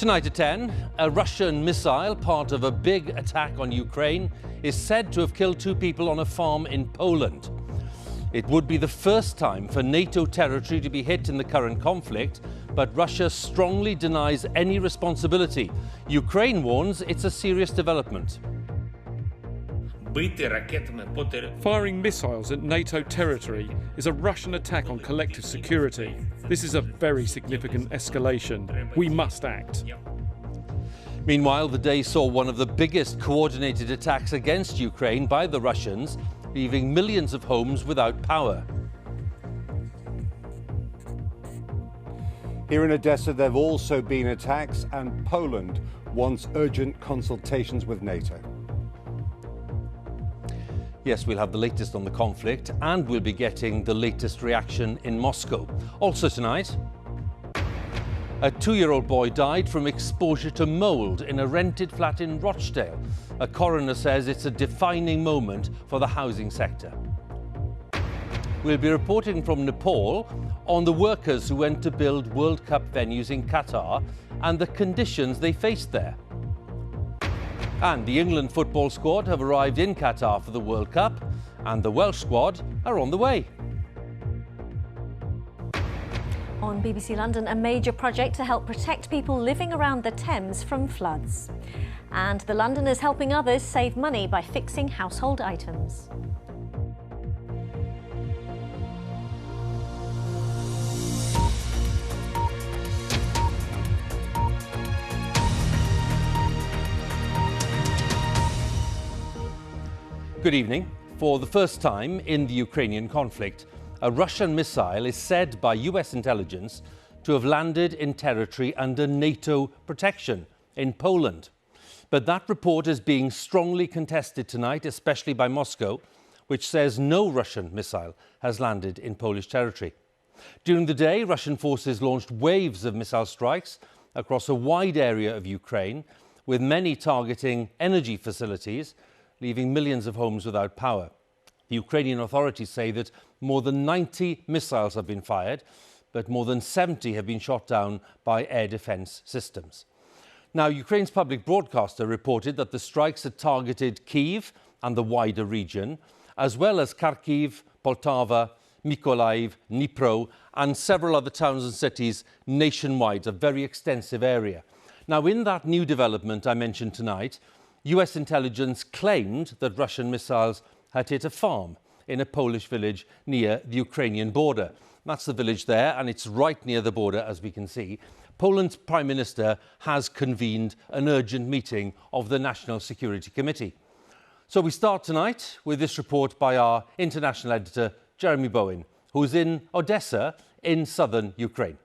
Tonight at 10, a Russian missile, part of a big attack on Ukraine, is said to have killed 2 people on a farm in Poland. It would be the first time for NATO territory to be hit in the current conflict, but Russia strongly denies any responsibility. Ukraine warns it's a serious development. Firing missiles at NATO territory is a Russian attack on collective security. This is a very significant escalation. We must act. Meanwhile, the day saw one of the biggest coordinated attacks against Ukraine by the Russians, leaving millions of homes without power. Here in Odessa, there have also been attacks, and Poland wants urgent consultations with NATO. Yes, we'll have the latest on the conflict, and we'll be getting the latest reaction in Moscow. Also tonight, a 2-year-old boy died from exposure to mould in a rented flat in Rochdale. A coroner says it's a defining moment for the housing sector. We'll be reporting from Nepal on the workers who went to build World Cup venues in Qatar and the conditions they faced there. And the England football squad have arrived in Qatar for the World Cup, and the Welsh squad are on the way. On BBC London, a major project to help protect people living around the Thames from floods. And the Londoners helping others save money by fixing household items. Good evening. For the first time in the Ukrainian conflict, a Russian missile is said by US intelligence to have landed in territory under NATO protection in Poland. But that report is being strongly contested tonight, especially by Moscow, which says no Russian missile has landed in Polish territory. During the day, Russian forces launched waves of missile strikes across a wide area of Ukraine, with many targeting energy facilities, leaving millions of homes without power. The Ukrainian authorities say that more than 90 missiles have been fired, but more than 70 have been shot down by air defense systems. Now, Ukraine's public broadcaster reported that the strikes had targeted Kyiv and the wider region, as well as Kharkiv, Poltava, Mykolaiv, Dnipro, and several other towns and cities nationwide, a very extensive area. Now, in that new development I mentioned tonight, US intelligence claimed that Russian missiles had hit a farm in a Polish village near the Ukrainian border. That's the village there, and it's right near the border, as we can see. Poland's Prime Minister has convened an urgent meeting of the National Security Committee. So we start tonight with this report by our international editor, Jeremy Bowen, who's in Odessa in southern Ukraine.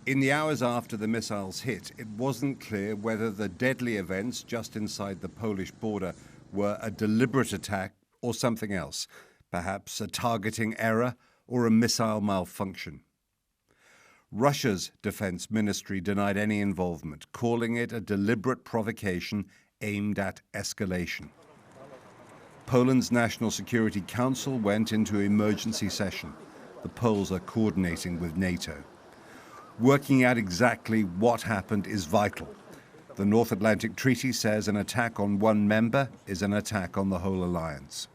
In the hours after the missiles hit, it wasn't clear whether the deadly events just inside the Polish border were a deliberate attack or something else, perhaps a targeting error or a missile malfunction. Russia's defense ministry denied any involvement, calling it a deliberate provocation aimed at escalation. Poland's National Security Council went into emergency session. The Poles are coordinating with NATO. Working out exactly what happened is vital. The North Atlantic Treaty says an attack on one member is an attack on the whole alliance.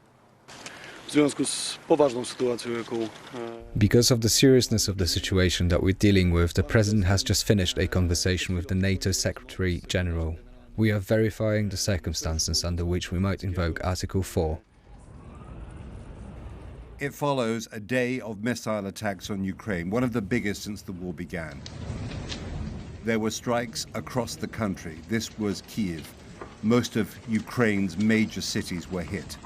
Because of the seriousness of the situation that we're dealing with, the President has just finished a conversation with the NATO Secretary General. We are verifying the circumstances under which we might invoke Article 4. It follows a day of missile attacks on Ukraine, one of the biggest since the war began. There were strikes across the country. This was Kyiv. Most of Ukraine's major cities were hit.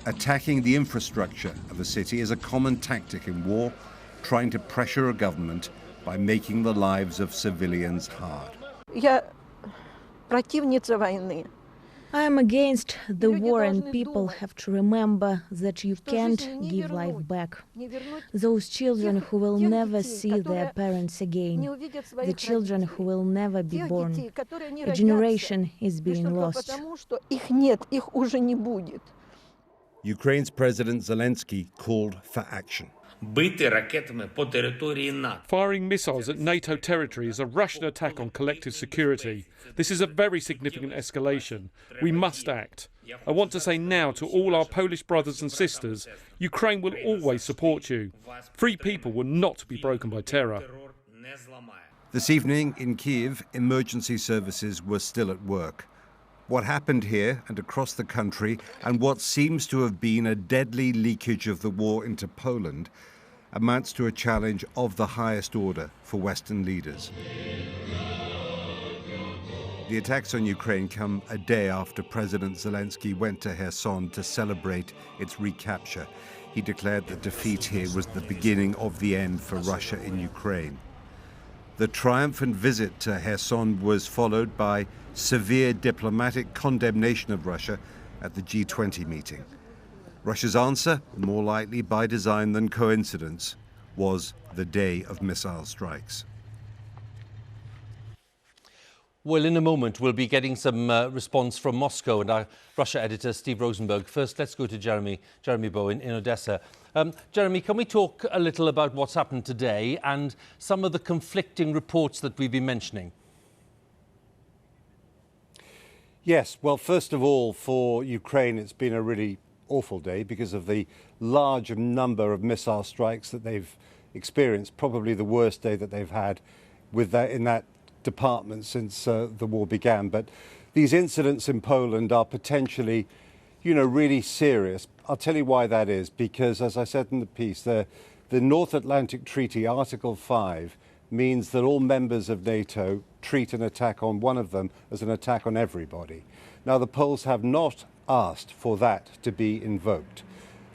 Attacking the infrastructure of a city is a common tactic in war, trying to pressure a government by making the lives of civilians hard. Я противница войны. I am against the war, and people have to remember that you can't give life back. Those children who will never see their parents again, the children who will never be born. A generation is being lost. Ukraine's President Zelensky called for action. бити ракетами по території НАТО. Firing missiles at NATO territory is a Russian attack on collective security. This is a very significant escalation. We must act. I want to say now to all our Polish brothers and sisters, Ukraine will always support you. Free people will not be broken by terror. This evening in Kyiv, emergency services were still at work. What happened here and across the country, and what seems to have been a deadly leakage of the war into Poland, amounts to a challenge of the highest order for Western leaders. The attacks on Ukraine come a day after President Zelensky went to Kherson to celebrate its recapture. He declared that defeat here was the beginning of the end for Russia in Ukraine. The triumphant visit to Kherson was followed by severe diplomatic condemnation of Russia at the G20 meeting. Russia's answer, more likely by design than coincidence, was the day of missile strikes. Well, in a moment, we'll be getting some response from Moscow and our Russia editor, Steve Rosenberg. First, let's go to Jeremy Bowen in Odessa. Jeremy, can we talk a little about what's happened today and some of the conflicting reports that we've been mentioning? Yes, well, first of all, for Ukraine, it's been a really awful day because of the large number of missile strikes that they've experienced, probably the worst day that they've had with that in that department since the war began. But these incidents in Poland are potentially, really serious. I'll tell you why that is, because as I said in the piece, the North Atlantic Treaty, Article 5, means that all members of NATO treat an attack on one of them as an attack on everybody. Now, the Poles have not asked for that to be invoked.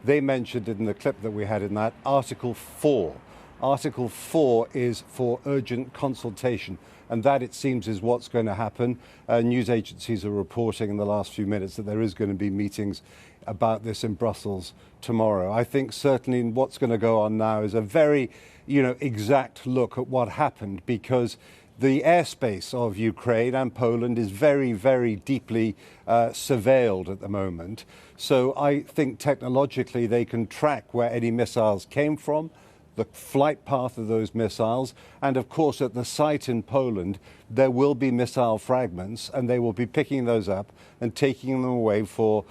They mentioned in the clip that we had in that Article 4. Article 4 is for urgent consultation, and that, it seems, is what's going to happen. News agencies are reporting in the last few minutes that there is going to be meetings about this in Brussels tomorrow. I think certainly what's going to go on now is a very, exact look at what happened, because the airspace of Ukraine and Poland is very, very deeply surveilled at the moment. So I think technologically they can track where any missiles came from, the flight path of those missiles, and of course at the site in Poland there will be missile fragments, and they will be picking those up and taking them away for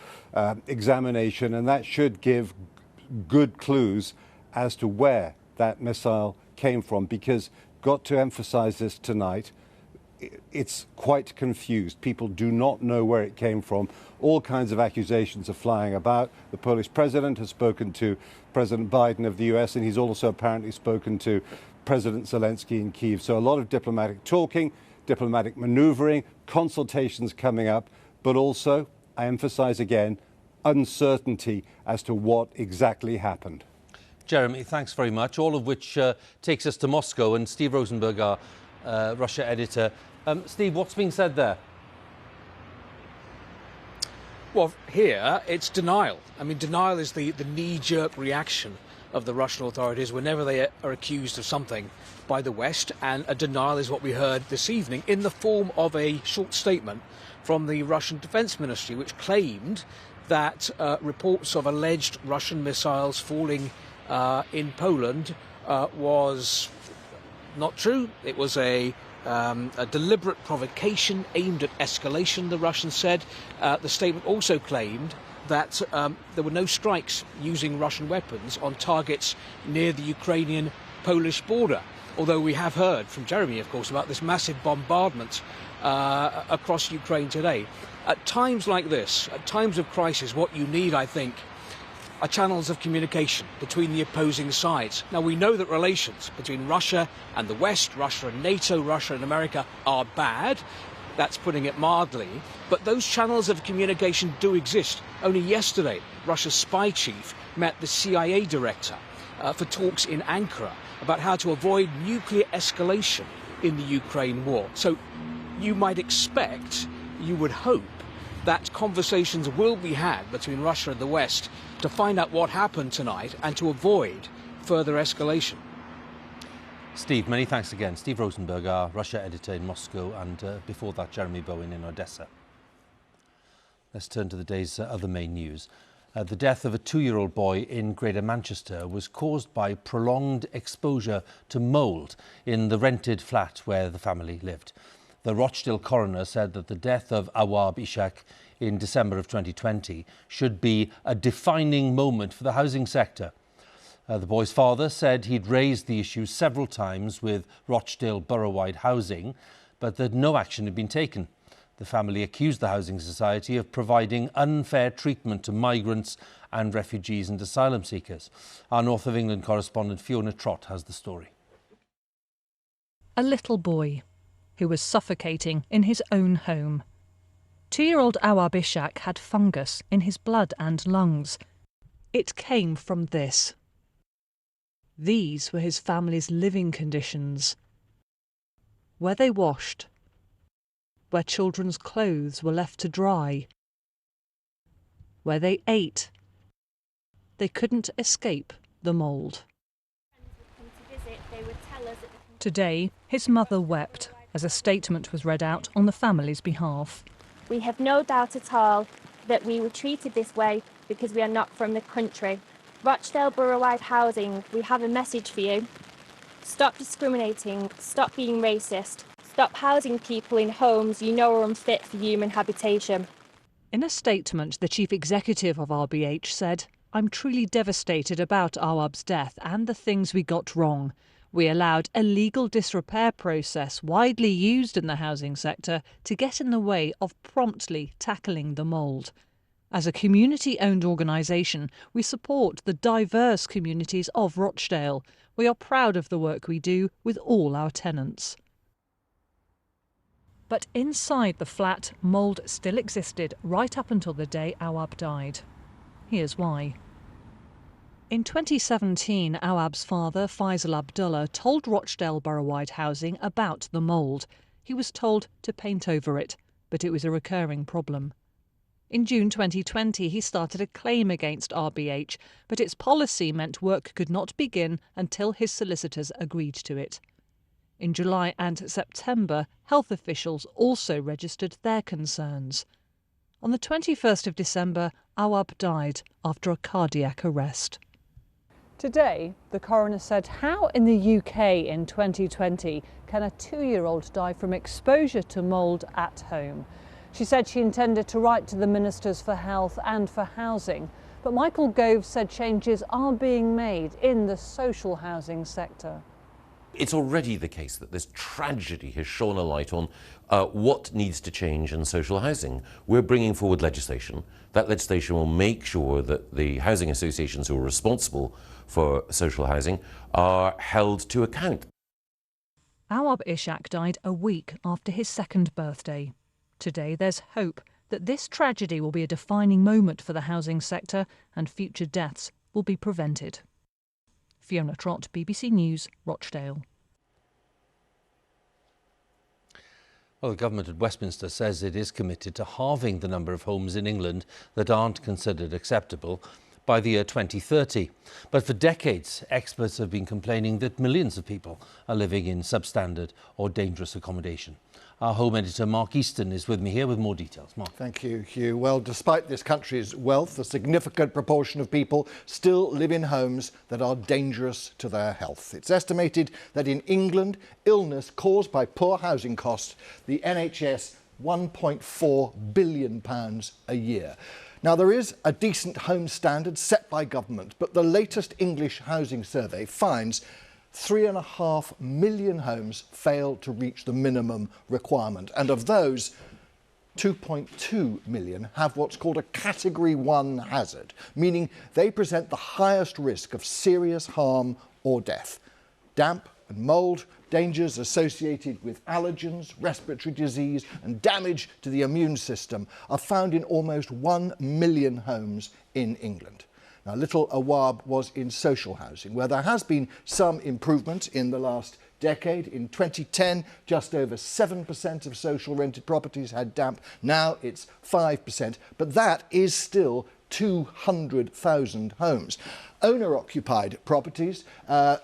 examination, and that should give good clues as to where that missile came from, because, got to emphasize this tonight, it's quite confused. People do not know where it came from. All kinds of accusations are flying about. The Polish president has spoken to President Biden of the US, and he's also apparently spoken to President Zelensky in Kyiv. So a lot of diplomatic talking, diplomatic maneuvering, consultations coming up, but also, I emphasize again, uncertainty as to what exactly happened. Jeremy, thanks very much, all of which takes us to Moscow, and Steve Rosenberg, our Russia editor. Steve, what's being said there? Well, here it's denial. I mean, denial is the knee-jerk reaction of the Russian authorities whenever they are accused of something by the West, and a denial is what we heard this evening in the form of a short statement from the Russian Defense Ministry, which claimed that reports of alleged Russian missiles falling in Poland was not true. It was a deliberate provocation aimed at escalation, the Russians said. The statement also claimed that there were no strikes using Russian weapons on targets near the Ukrainian-Polish border, although we have heard from Jeremy, of course, about this massive bombardment across Ukraine today. At times like this, at times of crisis, what you need, I think, are channels of communication between the opposing sides. Now, we know that relations between Russia and the West, Russia and NATO, Russia and America are bad. That's putting it mildly. But those channels of communication do exist. Only yesterday, Russia's spy chief met the CIA director for talks in Ankara about how to avoid nuclear escalation in the Ukraine war. So you might expect, you would hope, that conversations will be had between Russia and the West to find out what happened tonight and to avoid further escalation. Steve, many thanks again. Steve Rosenberg, our Russia editor in Moscow, and before that, Jeremy Bowen in Odessa. Let's turn to the day's other main news. The death of a 2-year-old boy in Greater Manchester was caused by prolonged exposure to mould in the rented flat where the family lived. The Rochdale coroner said that the death of Awab Ishak in December of 2020 should be a defining moment for the housing sector. The boy's father said he'd raised the issue several times with Rochdale Borough-wide Housing, but that no action had been taken. The family accused the Housing Society of providing unfair treatment to migrants and refugees and asylum seekers. Our North of England correspondent Fiona Trott has the story. A little boy who was suffocating in his own home. 2-year-old Awab Ishak had fungus in his blood and lungs. It came from this. These were his family's living conditions. Where they washed, where children's clothes were left to dry, where they ate. They couldn't escape the mould. Today, his mother wept as a statement was read out on the family's behalf. We have no doubt at all that we were treated this way because we are not from the country. Rochdale Borough-wide Housing, we have a message for you. Stop discriminating, stop being racist, stop housing people in homes you know are unfit for human habitation. In a statement, the chief executive of RBH said, "I'm truly devastated about Awab's death and the things we got wrong. We allowed a legal disrepair process widely used in the housing sector to get in the way of promptly tackling the mould. As a community-owned organisation, we support the diverse communities of Rochdale. We are proud of the work we do with all our tenants." But inside the flat, mould still existed right up until the day Awab died. Here's why. In 2017, Awab's father, Faisal Abdullah, told Rochdale Borough-wide Housing about the mould. He was told to paint over it, but it was a recurring problem. In June 2020, he started a claim against RBH, but its policy meant work could not begin until his solicitors agreed to it. In July and September, health officials also registered their concerns. On the 21st of December, Awab died after a cardiac arrest. Today, the coroner said, how in the UK in 2020 can a 2-year-old die from exposure to mould at home? She said she intended to write to the Ministers for Health and for Housing, but Michael Gove said changes are being made in the social housing sector. It's already the case that this tragedy has shone a light on what needs to change in social housing. We're bringing forward legislation. That legislation will make sure that the housing associations who are responsible for social housing are held to account. Awab Ishak died a week after his 2nd birthday. Today there's hope that this tragedy will be a defining moment for the housing sector and future deaths will be prevented. Fiona Trott, BBC News, Rochdale. Well, the government at Westminster says it is committed to halving the number of homes in England that aren't considered acceptable by the year 2030. But for decades, experts have been complaining that millions of people are living in substandard or dangerous accommodation. Our home editor, Mark Easton, is with me here with more details. Mark. Thank you, Hugh. Well, despite this country's wealth, a significant proportion of people still live in homes that are dangerous to their health. It's estimated that in England, illness caused by poor housing costs the NHS £1.4 billion a year. Now, there is a decent home standard set by government, but the latest English housing survey finds 3.5 million homes fail to reach the minimum requirement. And of those, 2.2 million have what's called a Category 1 hazard, meaning they present the highest risk of serious harm or death. Damp and mould, dangers associated with allergens, respiratory disease and damage to the immune system are found in almost 1 million homes in England. Now, little Awab was in social housing, where there has been some improvement in the last decade. In 2010, just over 7% of social rented properties had damp. Now it's 5%, but that is still 200,000 homes. Owner-occupied properties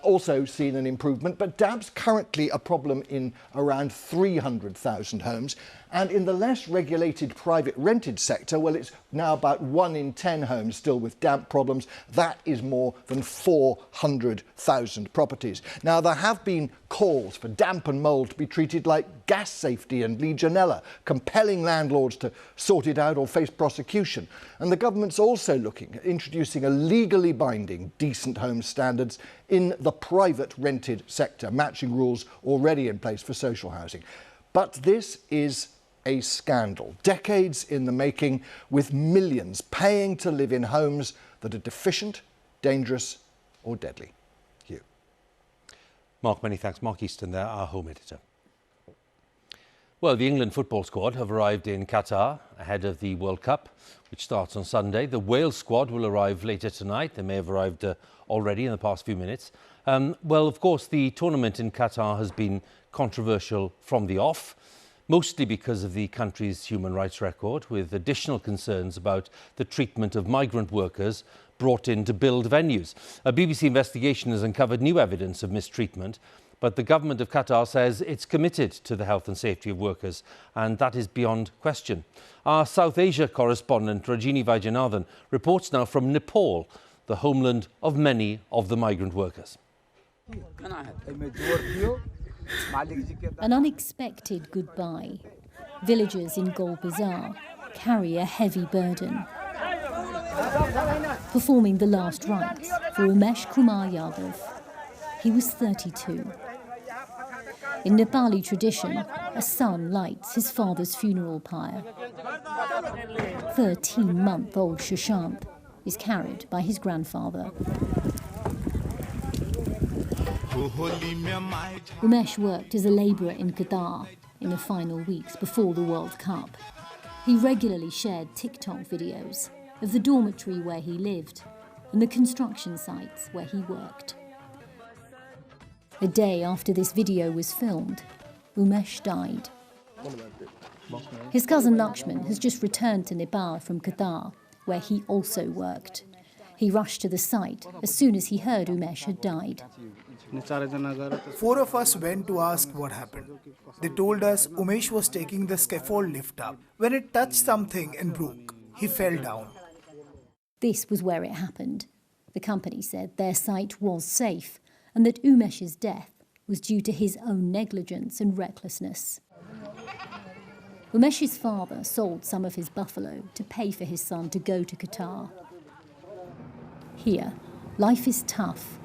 also seen an improvement, but damp's currently a problem in around 300,000 homes. And in the less regulated private rented sector, well, it's now about 1 in 10 homes still with damp problems. That is more than 400,000 properties. Now, there have been calls for damp and mould to be treated like gas safety and Legionella, compelling landlords to sort it out or face prosecution. And the government's also looking at introducing a legally binding decent home standards in the private rented sector, matching rules already in place for social housing. But this is a scandal, decades in the making, with millions paying to live in homes that are deficient, dangerous or deadly. Hugh. Mark, many thanks. Mark Easton there, our home editor. Well, the England football squad have arrived in Qatar ahead of the World Cup, which starts on Sunday. The Wales squad will arrive later tonight. They may have arrived already in the past few minutes. Well, of course, the tournament in Qatar has been controversial from the off, mostly because of the country's human rights record, with additional concerns about the treatment of migrant workers brought in to build venues. A BBC investigation has uncovered new evidence of mistreatment, but the government of Qatar says it's committed to the health and safety of workers, and that is beyond question. Our South Asia correspondent, Rajini Vaidyanathan, reports now from Nepal, the homeland of many of the migrant workers. An unexpected goodbye. Villagers in Gol Bazaar carry a heavy burden. Performing the last rites for Umesh Kumar Yadav. He was 32. In Nepali tradition, a son lights his father's funeral pyre. 13-month-old Shashank is carried by his grandfather. Umesh worked as a labourer in Qatar in the final weeks before the World Cup. He regularly shared TikTok videos of the dormitory where he lived and the construction sites where he worked. A day after this video was filmed, Umesh died. His cousin Lakshman has just returned to Nepal from Qatar, where he also worked. He rushed to the site as soon as he heard Umesh had died. 4 of us went to ask what happened. They told us Umesh was taking the scaffold lift up. When it touched something and broke, he fell down. This was where it happened. The company said their site was safe and that Umesh's death was due to his own negligence and recklessness. Umesh's father sold some of his buffalo to pay for his son to go to Qatar. Here, life is tough.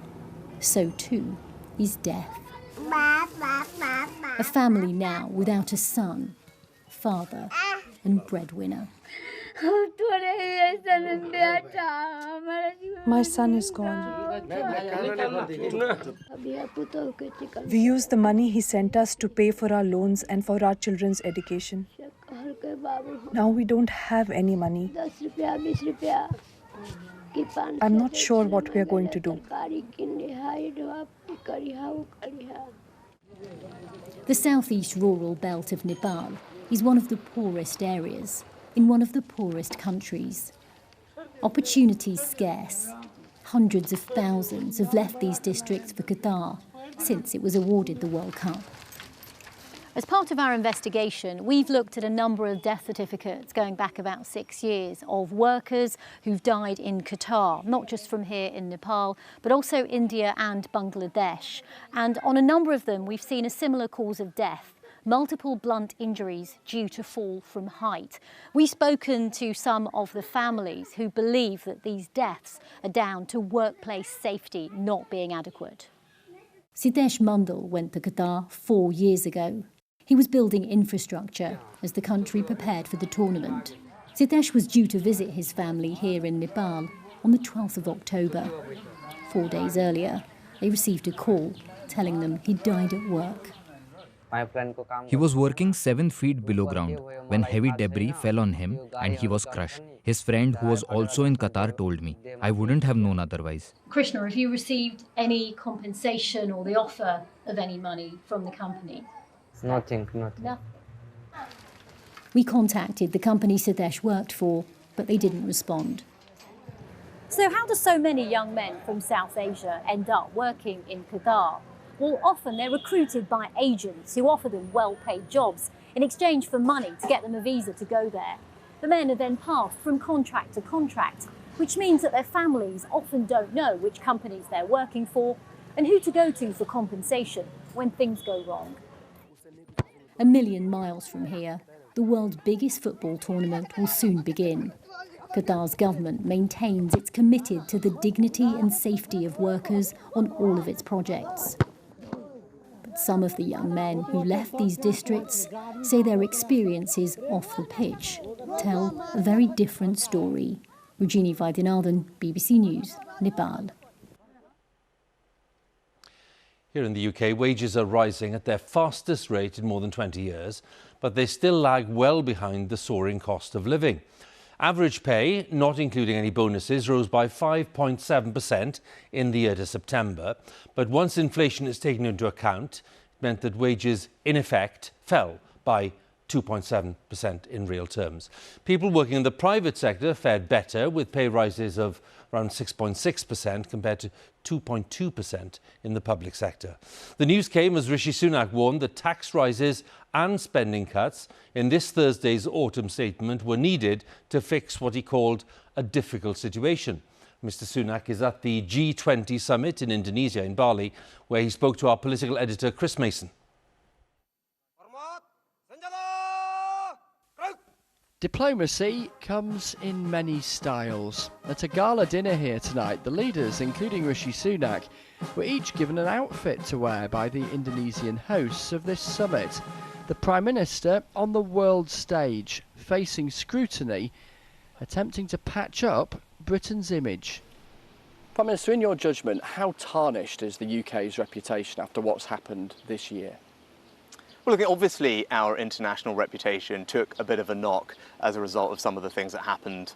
So too is death. A family now without a son, father and breadwinner. My son is gone. We used the money he sent us to pay for our loans and for our children's education. Now we don't have any money. I'm not sure what we are going to do. The southeast rural belt of Nepal is one of the poorest areas in one of the poorest countries. Opportunities scarce. Hundreds of thousands have left these districts for Qatar since it was awarded the World Cup. As part of our investigation, we've looked at a number of death certificates going back about 6 years of workers who've died in Qatar, not just from here in Nepal, but also India and Bangladesh. And on a number of them, we've seen a similar cause of death: multiple blunt injuries due to fall from height. We've spoken to some of the families who believe that these deaths are down to workplace safety not being adequate. Siddesh Mandal went to Qatar 4 years ago. He was building infrastructure as the country prepared for the tournament. Siddesh was due to visit his family here in Nepal on the 12th of October. 4 days earlier, they received a call telling them he died at work. He was working 7 feet below ground when heavy debris fell on him and he was crushed. His friend, who was also in Qatar, told me. I wouldn't have known otherwise. Krishna, have you received any compensation or the offer of any money from the company? Nothing. No. We contacted the company Siddesh worked for, but they didn't respond. So how do so many young men from South Asia end up working in Qatar? Well, often they're recruited by agents who offer them well-paid jobs in exchange for money to get them a visa to go there. The men are then passed from contract to contract, which means that their families often don't know which companies they're working for and who to go to for compensation when things go wrong. A million miles from here, the world's biggest football tournament will soon begin. Qatar's government maintains it's committed to the dignity and safety of workers on all of its projects. But some of the young men who left these districts say their experiences off the pitch tell a very different story. Rujini Vaidyanathan, BBC News, Nepal. Here in the UK, wages are rising at their fastest rate in more than 20 years, but they still lag well behind the soaring cost of living. Average pay, not including any bonuses, rose by 5.7% in the year to September. But once inflation is taken into account, it meant that wages, in effect, fell by 2.7% in real terms. People working in the private sector fared better, with pay rises of around 6.6% compared to 2.2% in the public sector. The news came as Rishi Sunak warned that tax rises and spending cuts in this Thursday's autumn statement were needed to fix what he called a difficult situation. Mr. Sunak is at the G20 summit in Indonesia, in Bali, where he spoke to our political editor, Chris Mason. Diplomacy comes in many styles. At a gala dinner here tonight, the leaders, including Rishi Sunak, were each given an outfit to wear by the Indonesian hosts of this summit. The Prime Minister on the world stage, facing scrutiny, attempting to patch up Britain's image. Prime Minister, in your judgment, how tarnished is the UK's reputation after what's happened this year? Well, I think obviously our international reputation took a bit of a knock as a result of some of the things that happened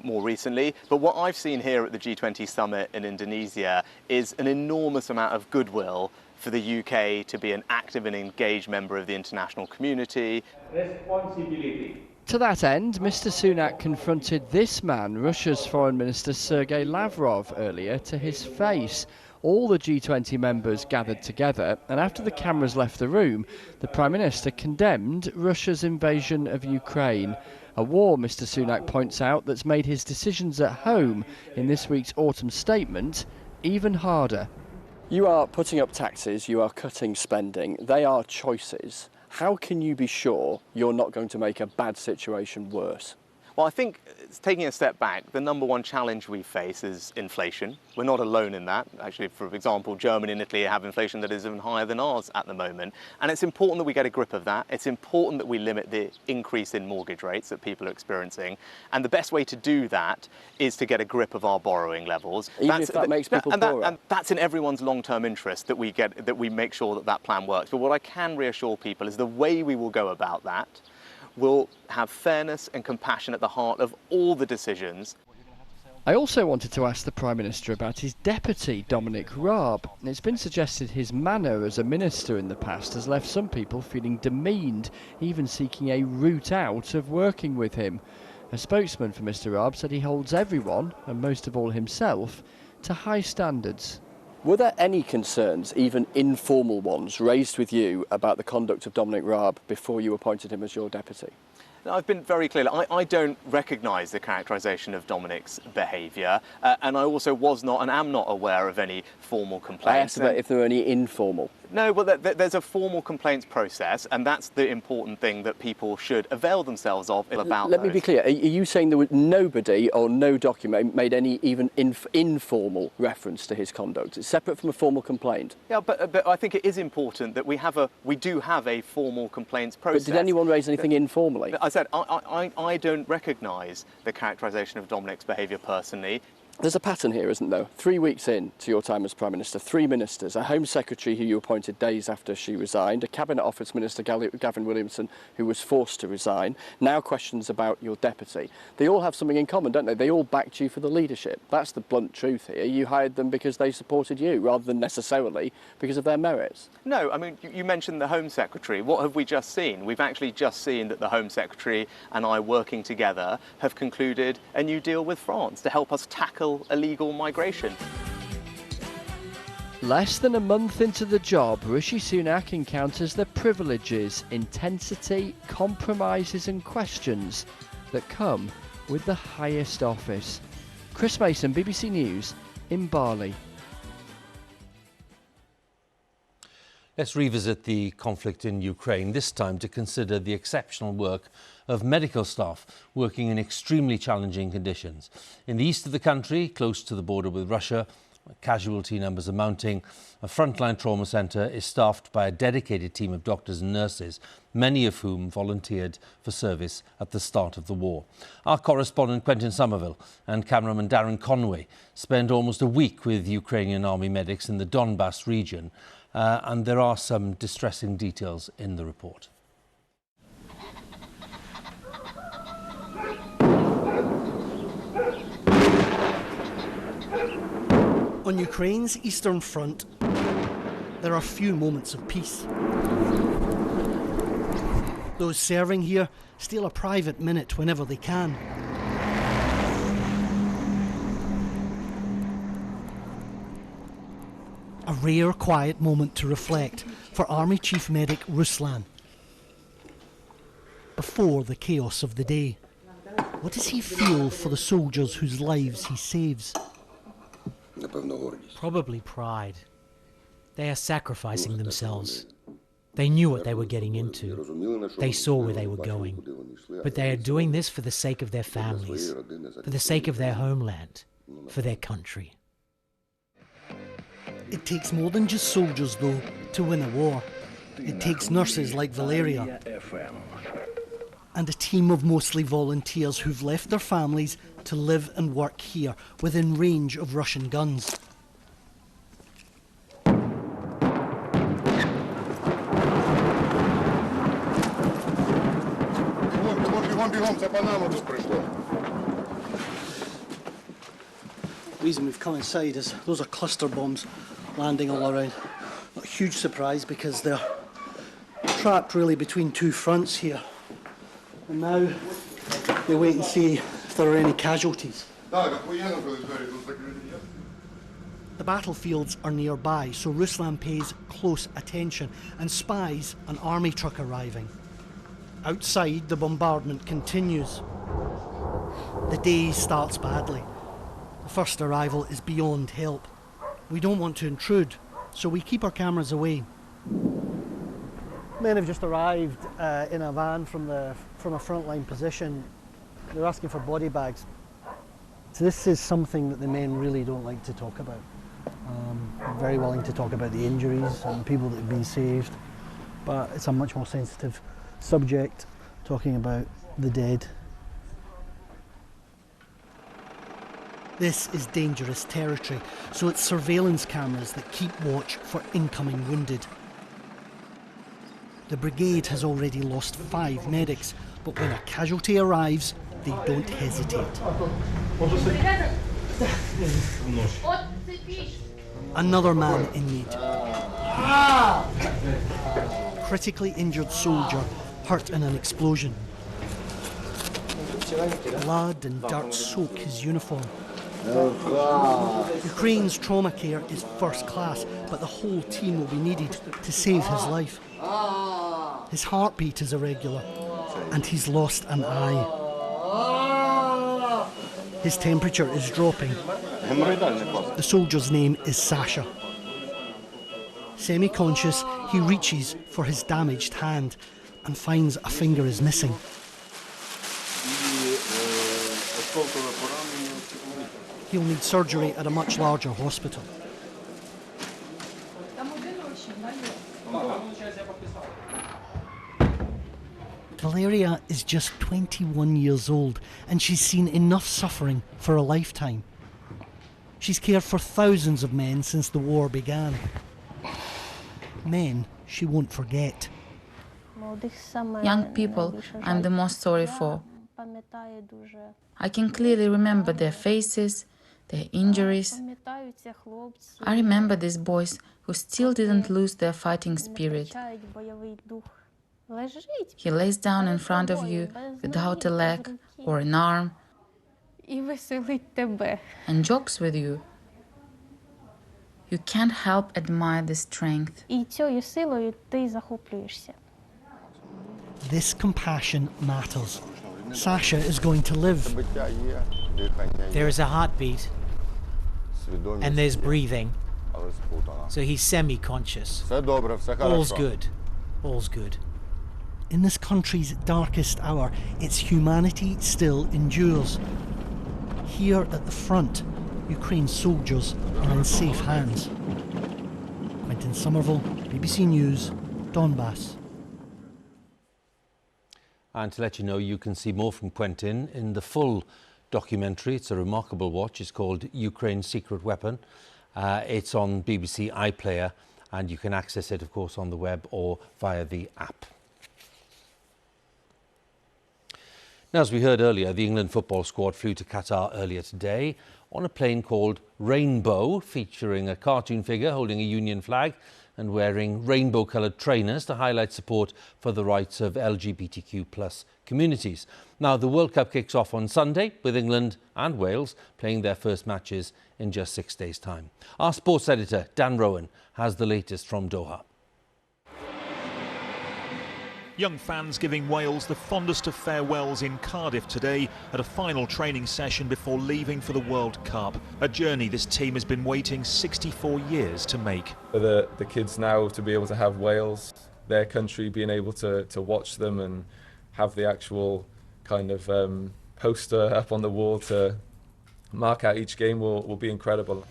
more recently. But what I've seen here at the G20 summit in Indonesia is an enormous amount of goodwill for the UK to be an active and engaged member of the international community. Responsibility. To that end, Mr. Sunak confronted this man, Russia's Foreign Minister Sergei Lavrov, earlier to his face. All the G20 members gathered together, and after the cameras left the room, the Prime Minister condemned Russia's invasion of Ukraine. A war, Mr. Sunak points out, that's made his decisions at home in this week's autumn statement even harder. You are putting up taxes, you are cutting spending. They are choices. How can you be sure you're not going to make a bad situation worse? Well, I think, taking a step back, the number one challenge we face is inflation. We're not alone in that. Actually, for example, Germany and Italy have inflation that is even higher than ours at the moment. And it's important that we get a grip of that. It's important that we limit the increase in mortgage rates that people are experiencing. And the best way to do that is to get a grip of our borrowing levels. Even if that makes people poorer. And that's in everyone's long-term interest, that we make sure that that plan works. But what I can reassure people is the way we will go about that will have fairness and compassion at the heart of all the decisions. I also wanted to ask the Prime Minister about his deputy, Dominic Raab. It's been suggested his manner as a minister in the past has left some people feeling demeaned, even seeking a route out of working with him. A spokesman for Mr. Raab said he holds everyone, and most of all himself, to high standards. Were there any concerns, even informal ones, raised with you about the conduct of Dominic Raab before you appointed him as your deputy? I've been very clear. I don't recognise the characterisation of Dominic's behaviour, and I also was not and am not aware of any formal complaints. I asked about if there were any informal. No, well, there's a formal complaints process, and that's the important thing that people should avail themselves of about Let me be clear. Are you saying there was nobody or no document made any even informal reference to his conduct? It's separate from a formal complaint. Yeah, but I think it is important that we do have a formal complaints process. But did anyone raise anything informally? I said I don't recognise the characterisation of Dominic's behaviour personally. There's a pattern here, isn't there? 3 weeks in to your time as Prime Minister, 3 ministers, a Home Secretary who you appointed days after she resigned, a Cabinet Office Minister, Gavin Williamson, who was forced to resign, now questions about your deputy. They all have something in common, don't they? They all backed you for the leadership. That's the blunt truth here. You hired them because they supported you, rather than necessarily because of their merits. No, I mean, you mentioned the Home Secretary. What have we just seen? We've actually just seen that the Home Secretary and I, working together, have concluded a new deal with France to help us tackle tackle illegal migration. Less than a month into the job, Rishi Sunak encounters the privileges, intensity, compromises and questions that come with the highest office. Chris Mason, BBC News, in Bali. Let's revisit the conflict in Ukraine, this time to consider the exceptional work of medical staff working in extremely challenging conditions. In the east of the country, close to the border with Russia, casualty numbers are mounting. A frontline trauma centre is staffed by a dedicated team of doctors and nurses, many of whom volunteered for service at the start of the war. Our correspondent Quentin Somerville and cameraman Darren Conway spent almost a week with Ukrainian army medics in the Donbass region, and there are some distressing details in the report. On Ukraine's eastern front, there are few moments of peace. Those serving here steal a private minute whenever they can. A rare, quiet moment to reflect for Army Chief Medic Ruslan. Before the chaos of the day, what does he feel for the soldiers whose lives he saves? Probably pride. They are sacrificing themselves. They knew what they were getting into. They saw where they were going. But they are doing this for the sake of their families, for the sake of their homeland, for their country. It takes more than just soldiers, though, to win a war. It takes nurses like Valeria and a team of mostly volunteers who've left their families to live and work here within range of Russian guns. The reason we've come inside is those are cluster bombs landing all around. Not a huge surprise because they're trapped really between two fronts here. And now they wait and see if there are any casualties. The battlefields are nearby, so Ruslan pays close attention and spies an army truck arriving. Outside, the bombardment continues. The day starts badly. The first arrival is beyond help. We don't want to intrude, so we keep our cameras away. Men have just arrived in a van from a frontline position. They're asking for body bags. So this is something that the men really don't like to talk about. They're very willing to talk about the injuries and the people that have been saved, but it's a much more sensitive subject, talking about the dead. This is dangerous territory, so it's surveillance cameras that keep watch for incoming wounded. The brigade has already lost 5 medics, but when a casualty arrives, they don't hesitate. Another man in need. Critically injured soldier hurt in an explosion. Blood and dirt soak his uniform. Ukraine's trauma care is first class, but the whole team will be needed to save his life. His heartbeat is irregular, and he's lost an eye. His temperature is dropping. The soldier's name is Sasha. Semi-conscious, he reaches for his damaged hand and finds a finger is missing. He'll need surgery at a much larger hospital. Valeria is just 21 years old and she's seen enough suffering for a lifetime. She's cared for thousands of men since the war began. Men she won't forget. Young people I'm the most sorry for. I can clearly remember their faces, their injuries. I remember these boys who still didn't lose their fighting spirit. He lays down in front of you without a leg or an arm. and jokes with you. You can't help admire the strength. This compassion matters. Sasha is going to live. There is a heartbeat, and there's breathing. So he's semi-conscious. All's good. All's good. In this country's darkest hour, its humanity still endures. Here at the front, Ukraine's soldiers are in safe hands. Quentin Somerville, BBC News, Donbass. And to let you know, you can see more from Quentin in the full documentary. It's a remarkable watch. It's called Ukraine's Secret Weapon. It's on BBC iPlayer, and you can access it, of course, on the web or via the app. Now, as we heard earlier, the England football squad flew to Qatar earlier today on a plane called Rainbow, featuring a cartoon figure holding a Union flag and wearing rainbow-coloured trainers to highlight support for the rights of LGBTQ+ communities. Now, the World Cup kicks off on Sunday with England and Wales playing their first matches in just 6 days' time. Our sports editor, Dan Rowan, has the latest from Doha. Young fans giving Wales the fondest of farewells in Cardiff today at a final training session before leaving for the World Cup. A journey this team has been waiting 64 years to make. For the kids now to be able to have Wales, their country, being able to watch them and have the actual kind of poster up on the wall to mark out each game will be incredible.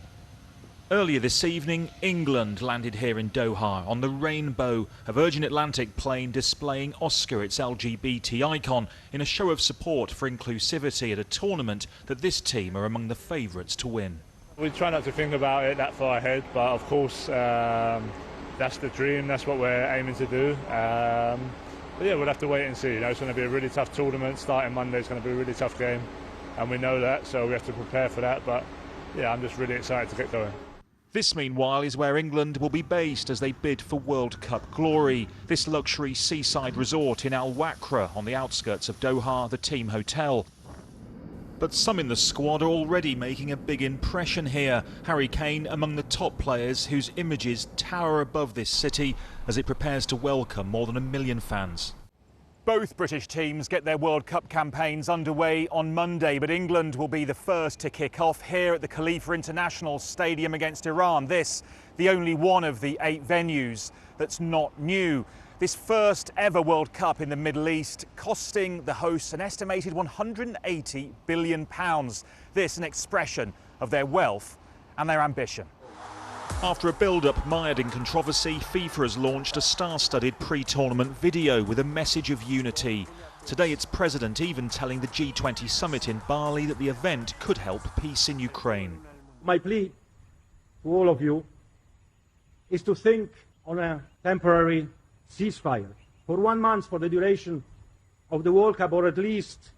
Earlier this evening, England landed here in Doha on the Rainbow, a Virgin Atlantic plane displaying Oscar, its LGBT icon, in a show of support for inclusivity at a tournament that this team are among the favourites to win. We try not to think about it that far ahead, but of course that's the dream, that's what we're aiming to do. But yeah, we'll have to wait and see. You know, it's going to be a really tough tournament. Starting Monday is going to be a really tough game, and we know that, so we have to prepare for that. But yeah, I'm just really excited to get going. This, meanwhile, is where England will be based as they bid for World Cup glory. This luxury seaside resort in Al Wakra on the outskirts of Doha, the team hotel. But some in the squad are already making a big impression here. Harry Kane among the top players whose images tower above this city as it prepares to welcome more than 1 million fans. Both British teams get their World Cup campaigns underway on Monday, but England will be the first to kick off here at the Khalifa International Stadium against Iran. This, the only one of the 8 venues that's not new. This first ever World Cup in the Middle East, costing the hosts an estimated £180 billion. This an expression of their wealth and their ambition. After a build-up mired in controversy, FIFA has launched a star-studded pre-tournament video with a message of unity. Today its president even telling the G20 summit in Bali that the event could help peace in Ukraine. My plea to all of you is to think on a temporary ceasefire for 1 month for the duration of the World Cup, or at least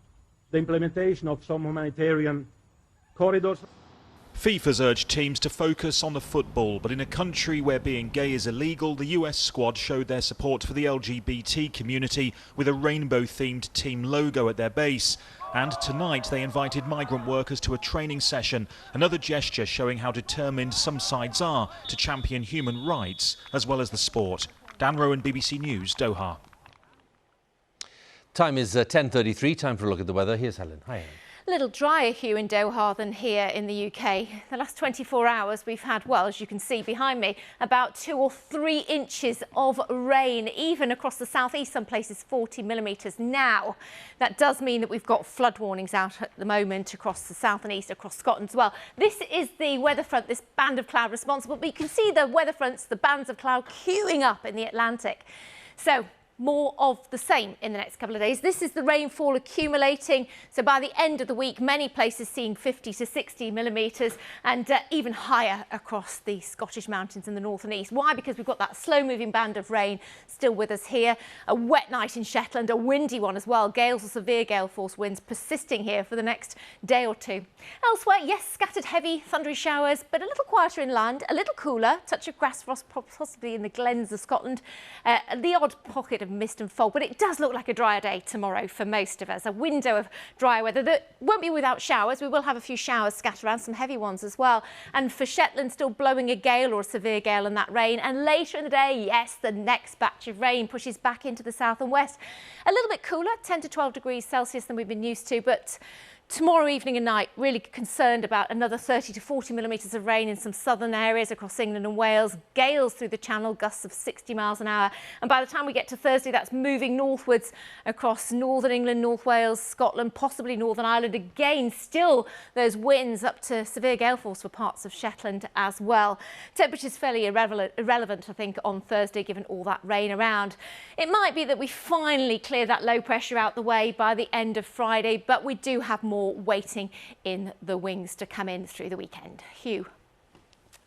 the implementation of some humanitarian corridors. FIFA's urged teams to focus on the football, but in a country where being gay is illegal, the US squad showed their support for the LGBT community with a rainbow-themed team logo at their base. And tonight they invited migrant workers to a training session, another gesture showing how determined some sides are to champion human rights as well as the sport. Dan Rowan, BBC News, Doha. Time is 10:33, time for a look at the weather. Here's Helen. Hi, Helen. A little drier here in Doha than here in the UK. The last 24 hours we've had, well, as you can see behind me, about 2 or 3 inches of rain, even across the southeast, some places 40 millimetres. Now, that does mean that we've got flood warnings out at the moment across the south and east, across Scotland as well. This is the weather front, this band of cloud responsible, but you can see the weather fronts, the bands of cloud queuing up in the Atlantic. So, more of the same in the next couple of days. This is the rainfall accumulating. So by the end of the week, many places seeing 50 to 60 millimetres and even higher across the Scottish mountains in the north and east. Why? Because we've got that slow-moving band of rain still with us here. A wet night in Shetland, a windy one as well. Gales or severe gale force winds persisting here for the next day or two. Elsewhere, yes, scattered heavy thundery showers, but a little quieter inland, a little cooler, touch of grass frost possibly in the glens of Scotland. The odd pocket of mist and fog, but it does look like a drier day tomorrow for most of us. A window of dry weather that won't be without showers. We will have a few showers scattered around, some heavy ones as well. And for Shetland, still blowing a gale or a severe gale and that rain. And later in the day, yes, the next batch of rain pushes back into the south and west. A little bit cooler, 10 to 12 degrees Celsius than we've been used to, but tomorrow evening and night, really concerned about another 30 to 40 millimetres of rain in some southern areas across England and Wales. Gales through the Channel, gusts of 60 miles an hour. And by the time we get to Thursday, that's moving northwards across northern England, North Wales, Scotland, possibly Northern Ireland. Again, still those winds up to severe gale force for parts of Shetland as well. Temperatures fairly irrelevant, I think, on Thursday, given all that rain around. It might be that we finally clear that low pressure out the way by the end of Friday, but we do have more waiting in the wings to come in through the weekend. Hugh.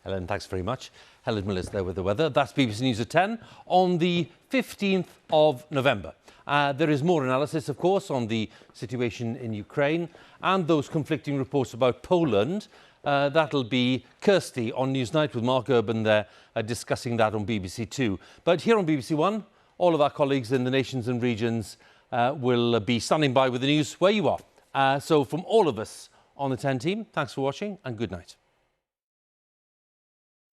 Helen, thanks very much. Helen Millis there with the weather. That's BBC News at 10 on the 15th of November. There is more analysis, of course, on the situation in Ukraine and those conflicting reports about Poland. That'll be Kirsty on Newsnight with Mark Urban there discussing that on BBC Two. But here on BBC One, all of our colleagues in the nations and regions will be standing by with the news where you are. So from all of us on the 10 team, thanks for watching and good night.